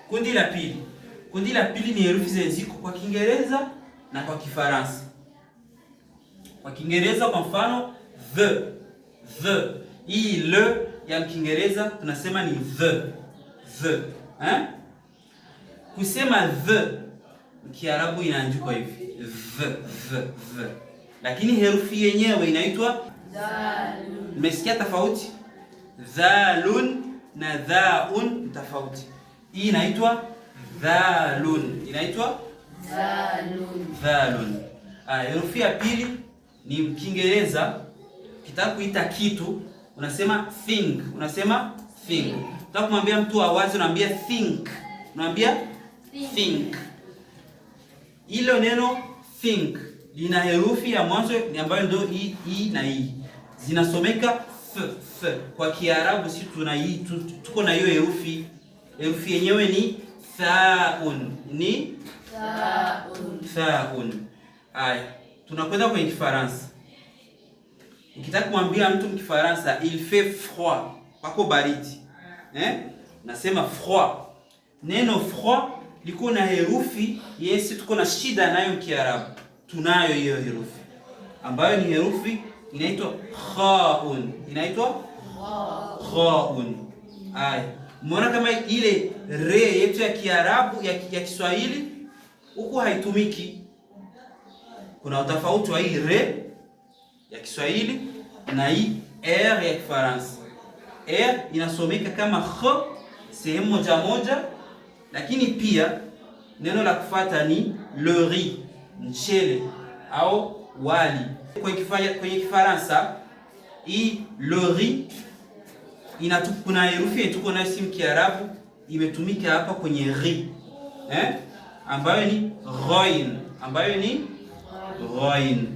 Kundi la pili. Kundi la pili ni herufi zenye ziko kwa Kiingereza na kwa Kifaransa. Kwa Kiingereza kwa mfano the. Hii le ya Kiingereza tunasema ni the. Kusema the Kiarabu inaandikwa hivi. The. Lakini herufi yenyewe inaitwa zalun. Umesikia tofauti? Zalun na dhaun tofauti. Hii inaitwa dhalun. Inaitwa dhalun. Herufi ya pili ni Kiingereza. Ukitaka kuita kitu unasema think. Ukitaka kumwambia mtu awaze unaambia think. Unaambia think. Hilo neno think lina herufi ya mwanzo ambayo ndio i na i. Zinasomeka f. Kwa Kiarabu si tuna hii tuko na hiyo herufi. Herufi yenyewe ni thaun. Thaun. Haya, tunakwenda kwenye Kifaransa. Ukitaka kumwambia mtu mkifaransa il fait froid, pako baridi. Nasema froid. Neno froid liko na herufi yesi tuko na shida nayo Kiarabu. Tunayo hiyo herufi ambayo ni herufi inaitwa khaun. Inaitwa khaun. Haya, umeona kama ile re yetu ya Kiarabu ya Kiswahili huko haitumiki. Kuna utofauti wa hii re ya Kiswahili na hii r ya Kifaransa. R inasomeka kama kh sehemu moja, lakini pia neno la kufuata ni le riz, mchele au wali. Kwenye Kifaransa hii le riz kuna herufi tuko nayo simu Kiarabu imetumika hapa kwenye riz, ambayo ni ghain.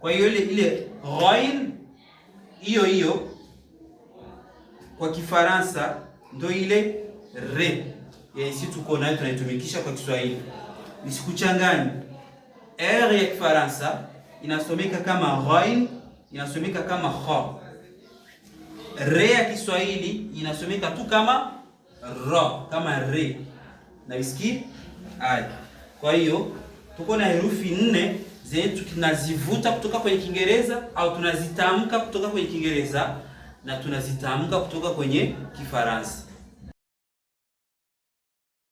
Kwa hiyo ile ghain hiyo kwa Kifaransa ndio ile re sisi tuko nayo tunaitumikisha kwa Kiswahili. Nisikuchanganye. R ya Kifaransa inasomeka kama ghain, inasomeka kama kha. Re ya Kiswahili inasomeka tu kama ra, kama re. Na usikie? Haya. Kwa hiyo tuko na herufi 4 zetu tunazivuta kutoka kwenye Kiingereza au tunazitamka kutoka kwenye Kiingereza na tunazitamka kutoka kwenye Kifaransa.